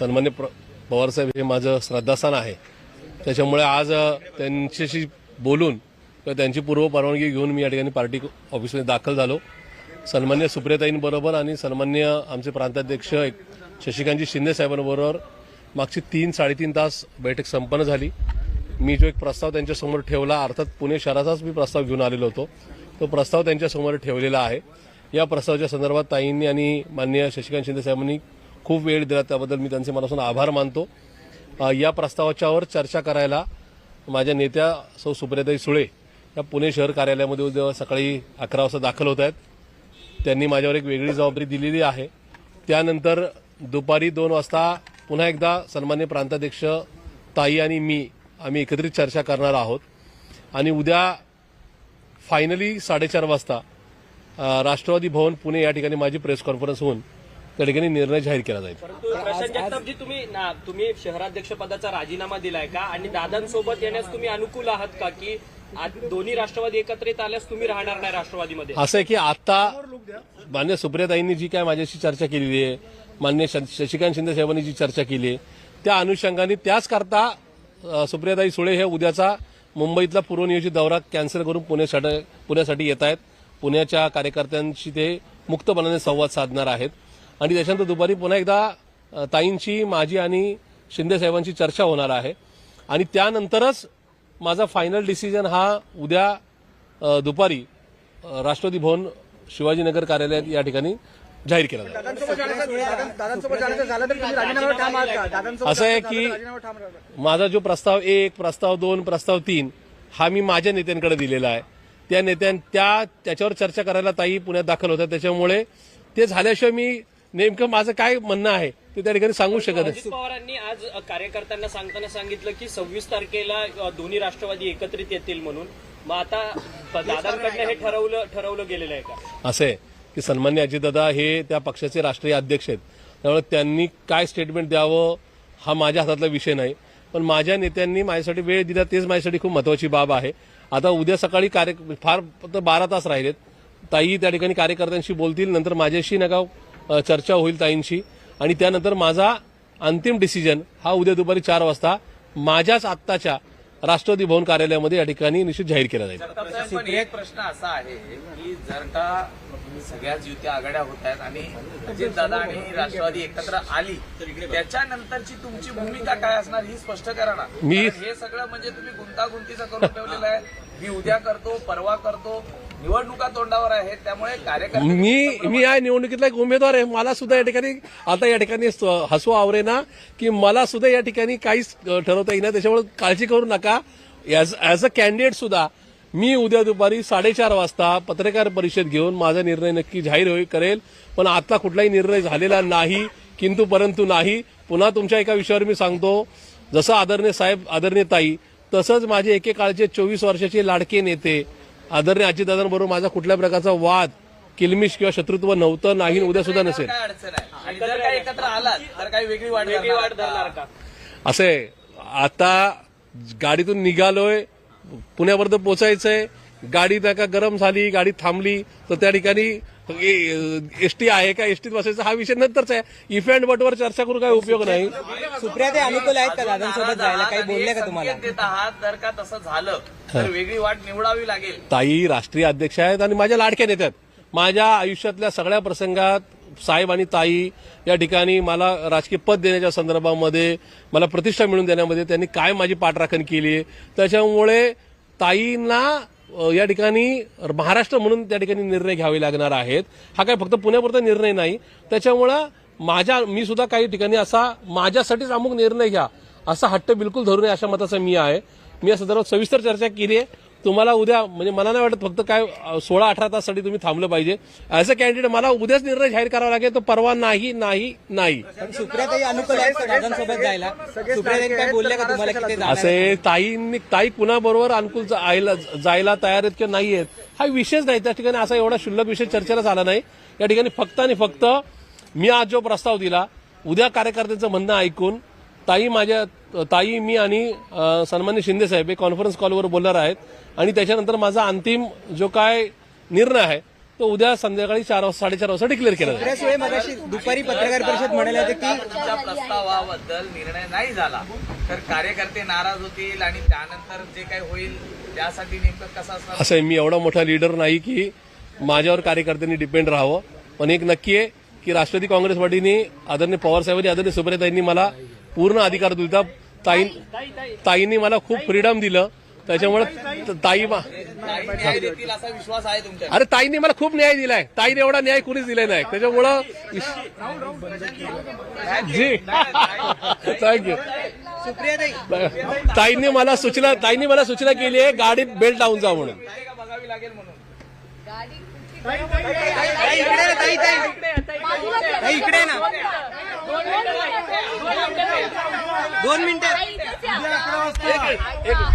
सन्मान्य पवारसाहेब हे माझं श्रद्धास्थान आहे. त्याच्यामुळे आज त्यांच्याशी बोलून किंवा त्यांची पूर्व परवानगी घेऊन मी या ठिकाणी पार्टी ऑफिसमध्ये दाखल झालो. सन्मान्य सुप्रियाताईंबरोबर आणि सन्मान्य आमचे प्रांताध्यक्ष शशिकांतजी शिंदे साहेबांबरोबर मागची 3-3.5 तास बैठक संपन्न झाली. मी जो एक प्रस्ताव त्यांच्यासमोर ठेवला, अर्थात पुणे शहराचाच मी प्रस्ताव घेऊन आलेलो होतो, तो प्रस्ताव त्यांच्यासमोर ठेवलेला आहे. या प्रस्तावाच्या संदर्भात ताईंनी आणि माननीय शशिकांत शिंदे साहेबांनी खूप वेळ दिला, त्याबद्दल मी त्यांचे मनापासून आभार मानतो. या प्रस्तावाच्यावर चर्चा करायला माझ्या नेत्या सौ सुप्रियाताई सुळे या पुणे शहर कार्यालयामध्ये उद्या सकाळी 11 वाजता दाखल होत आहेत. त्यांनी माझ्यावर एक वेगळी जबाबदारी दिलेली आहे. त्यानंतर दुपारी 2 वाजता पुन्हा एकदा सन्मान्य प्रांताध्यक्ष ताई आणि आम्ही एकत्रित चर्चा करणार आहोत आणि उद्या फायनली 4:30 वाजता राष्ट्रवादी भवन पुणे या ठिकाणी माझी प्रेस कॉन्फरन्स होऊन त्या ठिकाणी निर्णय जाहीर केला जाईल. प्रशांत जगतापजी, तुम्ही शहराध्यक्ष पदाचा राजीनामा दिलाय का आणि दादांसोबत येण्यास तुम्ही अनुकूल आहात का, की दोन्ही राष्ट्रवादी एकत्रित आल्यास तुम्ही राहणार नाही राष्ट्रवादीमध्ये? असं आहे की आता मान्य सुप्रियाताईंनी जी काय माझ्याशी चर्चा केलेली आहे, मान्य शशिकांत शिंदे साहेबांनी जी चर्चा केली आहे, त्या अनुषंगाने त्याच करता सुप्रियाताई सुळे हे उद्याचा मुंबईतला पूर्वनियोजित दौरा कॅन्सल करून पुण्यासाठी येत आहेत. पुण्याच्या कार्यकर्त्यांशी ते मुक्तपणाने संवाद साधणार आहेत आणि त्याच्यानंतर दुपारी पुन्हा एकदा ताईंची, माझी आणि शिंदे साहेबांची चर्चा होणार आहे आणि त्यानंतरच माझा फायनल डिसिजन हा उद्या दुपारी राष्ट्रवादी भवन शिवाजीनगर कार्यालयात या ठिकाणी जाहीर केला जाईल. असं आहे की माझा जो प्रस्ताव 1, प्रस्ताव 2, प्रस्ताव 3 हा मी माझ्या नेत्यांकडे दिलेला आहे. त्या त्याच्यावर चर्चा करायला ताई पुण्यात दाखल होतात. त्याच्यामुळे ते झाल्याशिवाय मी नेमकं माझं काय म्हणणं आहे ते त्या ठिकाणी सांगू शकत नाही. अजित पवारांनी आज कार्यकर्त्यांना सांगताना सांगितलं की 26 तारखेला दोन्ही राष्ट्रवादी एकत्रित येतील म्हणून. मग आता दादांकडनं हे ठरवलं गेलेलं आहे का? असं आहे की सन्मान्य अजितदादा हे त्या पक्षाचे राष्ट्रीय अध्यक्ष आहेत. त्यामुळे त्यांनी काय स्टेटमेंट द्यावं हा माझ्या हातातला विषय नाही, पण माझ्या नेत्यांनी माझ्यासाठी वेळ दिला तेच माझ्यासाठी खूप महत्वाची बाब आहे. आता उद्या सकाळी फार फक्त 12 तास राहिलेत. ताई त्या ठिकाणी कार्यकर्त्यांशी बोलतील, नंतर माझ्याशी चर्चा होईल ताईंशी आणि त्यानंतर माझा अंतिम डिसिजन हा उद्या दुपारी 4 वाजता माझ्याच आत्ताच्या राष्ट्रवादी भवन कार्यालयामध्ये या ठिकाणी निश्चित जाहीर केला जाईल. पण एक प्रश्न असा आहे की जर का सगळ्याच युती आघाड्या होत आहेत आणि अजितदादा आणि राष्ट्रवादी एकत्र आली, त्याच्यानंतरची तुमची भूमिका काय असणार ही स्पष्ट करा ना. हे सगळं म्हणजे तुम्ही गुंतागुंतीचं करून ठेवलेलं आहे. मी उद्या करतो, परवा करतो, निवडणुका तोंडावर आहेत, त्यामुळे कार्यकर्ते मी या निवडणुकीतला एक उमेदवार आहे. मला सुद्धा या ठिकाणी आता या ठिकाणी हसू आवरे ना की मला सुद्धा या ठिकाणी काहीच ठरवता येईना. त्याच्यामुळे काळजी करू नका. ऍज अ कॅन्डिडेट सुद्धा मी उद्या दुपारी 4:30 वाजता पत्रकार परिषद घेऊन माझा निर्णय नक्की जाहीर करेल. पण आता कुठलाही निर्णय झालेला नाही, किंतु परंतु नाही. पुन्हा तुमच्या एका विषयावर मी सांगतो, जसं आदरणीय साहेब, आदरणीय ताई, तसंच माझे एकेकाळचे 24 वर्षाचे लाडके नेते आदरणीय अजितदादांबरोबर माझा कुठल्या प्रकारचा वाद, किलमिश किंवा शत्रुत्व नव्हतं, नाही, उद्या सुद्धा नसेल. जर काही एकत्र आलात तर काही वेगळी वाढ धरणार का? असे आता गाडीतून निघालोय, पुण्यापर्यंत पोचायचंय. गाडी का गरम झाली, गाडी थांबली तर त्या ठिकाणी एसटी आहे का, एसटीत बसायचा हा विषय नंतरचा आहे. इफ अँड बटवर चर्चा करून काय उपयोग नाही. सुप्रियाताई अनुकूल आहेत का दादांसोबत जायला? काही बोलले का तुम्हाला? देत आहात, जर का तसं झालं तर वेगळी वाट निवडावी लागेल. ताई राष्ट्रीय अध्यक्ष आहेत आणि माझ्या लाडक्या नेत्यात. माझ्या आयुष्यातल्या सगळ्या प्रसंगात साहेब आणि ताई या ठिकाणी मला राजकीय पद देण्याच्या संदर्भामध्ये, मला प्रतिष्ठा मिळवून देण्यामध्ये त्यांनी काय माझी पाठराखण केली. त्याच्यामुळे ताईंना या ठिकाणी महाराष्ट्र म्हणून त्या ठिकाणी निर्णय घ्यावे लागणार आहेत. हा काय फक्त पुण्यापुरता निर्णय नाही. त्याच्यामुळं मी सुद्धा काही ठिकाणी असा माझ्यासाठीच अमुक निर्णय घ्या असा हट्ट बिलकुल धरू नये अशा मताचा मी आहे. मी या संदर्भात सविस्तर चर्चा केली आहे. तुम्हाला उद्या म्हणजे मला नाही वाटत फक्त काय 16-18 तासासाठी तुम्ही थांबलं पाहिजे. ॲज अ कॅन्डिडेट मला उद्याच निर्णय जाहीर करावा लागेल, तो परवा नाही. सुप्रियाताई अनुकूल आहेत का दादांसोबत जायला? सुप्रियाताई काय बोलले का तुम्हाला की ते जाणार? असे ताई कुणाबरोबर अनुकूल जायला तयार आहेत किंवा नाही आहेत हा विषयच नाही. त्या ठिकाणी असा एवढा क्षुल्लक विषय चर्चेला आला नाही. या ठिकाणी फक्त आणि फक्त मी आज जो प्रस्ताव दिला, उद्या कार्यकर्त्यांचं म्हणणं ऐकून ताई, मी आणि सन्मान्य शिंदे साहेब हे कॉन्फरन्स कॉलवर बोलणार आहेत आणि त्याच्यानंतर माझा अंतिम जो काय निर्णय आहे तो उद्या संध्याकाळी 4-4:30 वाजता डिक्लेअर केला जाईल. सुप्रिया सुळे मगाशी दुपारी पत्रकार परिषद म्हणाले होते की तुमच्या प्रस्तावाबद्दल निर्णय नाही झाला तर कार्यकर्ते नाराज होतील आणि त्यानंतर जे काही होईल त्यासाठी नेमकं कसं असणार? असं आहे, मी एवढा मोठा लीडर नाही की माझ्यावर कार्यकर्त्यांनी डिपेंड राहावं. पण एक नक्की आहे की राष्ट्रवादी काँग्रेस पार्टीने आदरणीय पवारसाहेबांनी आदरणीय सुप्रियाताईंनी मला पूर्ण अधिकार दिला. ताईंनी मला खूप फ्रीडम दिलं. त्याच्यामुळे ताई न्याय देतील असा विश्वास आहे तुमच्या? अरे ताईंनी मला खूप न्याय दिलाय. ताईने एवढा न्याय कुणीच दिलाय नाही. त्याच्यामुळं जी थँक्यू. ताईंनी मला सूचना केली आहे गाडीत बेल्ट लावून जा म्हणून. बघावी लागेल म्हणून. इकडे ना 2 मिनिटं.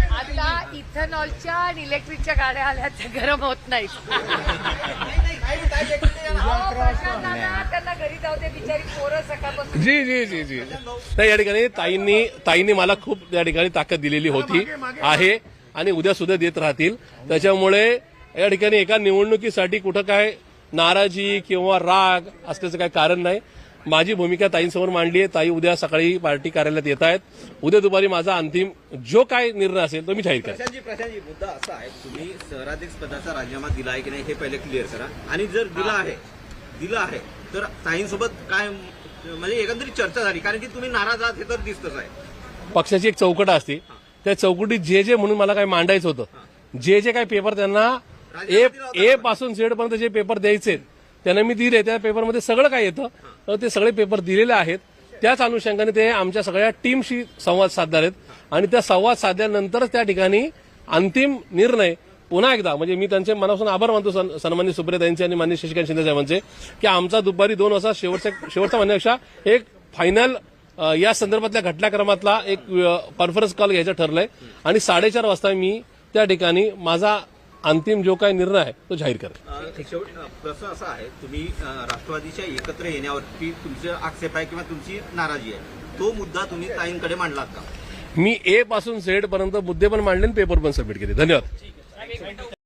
आता इथेनॉलच्या आणि इलेक्ट्रिकच्या गाड्या आल्या त्या गरम होत नाहीत. त्यांना घरी जाऊ दे, बिचारी पोरं सकाळपासून. जी जी जी जी नाही, या ठिकाणी ताईंनी मला खूप या ठिकाणी ताकद दिलेली होती आहे आणि उद्या सुद्धा देत राहतील. त्याच्यामुळे या ठिकाणी एका निवडणुकीसाठी कुठं काय नाराजी किंवा राग असल्याचं काही कारण नाही. माझी भूमिका ताईंसमोर मांडली आहे. ताई उद्या सकाळी पार्टी कार्यालयात येत आहेत. उद्या दुपारी माझा अंतिम जो काय निर्णय असेल तो मी जाहीर करेन. प्रशांतजी मुद्दा असा आहे, तुम्ही शहराध्यक्ष पदाचा राजीनामा दिला आहे की नाही हे पहिले क्लिअर करा. आणि जर दिला आहे तर ताईंसोबत काय म्हणजे एकंदरीत चर्चा झाली? कारण की तुम्ही नाराज आहात हे तर दिसतच आहे. पक्षाची एक चौकट असते. त्या चौकटीत जे म्हणून मला काय मांडायचं होतं, जे काही पेपर त्यांना ए पासून झेड पर्यंत जे पेपर द्यायचे त्यांना मी दिले. त्या पेपरमध्ये सगळं काय येतं तर ते सगळे पेपर दिलेले आहेत. त्याच अनुषंगाने ते आमच्या सगळ्या टीमशी संवाद साधणार आहेत आणि त्या संवाद साधल्यानंतरच त्या ठिकाणी अंतिम निर्णय. पुन्हा एकदा म्हणजे मी त्यांचे मनापासून आभार मानतो सन्माननीय सुप्रियाताईंचे आणि माननीय शशिकांत शिंदे साहेबांचे की आमचा दुपारी 2 वाजता शेवटचा म्हणण्यापेक्षा एक फायनल या संदर्भातल्या घटनाक्रमातला एक कॉन्फरन्स कॉल घ्यायचं ठरलंय आणि 4:30 वाजता मी त्या ठिकाणी माझा अंतिम जो काही निर्णय आहे तो जाहीर करेल. प्रश्न असा आहे, तुम्ही राष्ट्रवादीच्या एकत्र येण्यावरती तुमचे आक्षेप आहे किंवा तुमची नाराजी आहे, तो मुद्दा तुम्ही ताईंकडे मांडलात का? मी ए पासून झेड पर्यंत मुद्दे पण मांडले आणि पेपर पण सबमिट केले. धन्यवाद.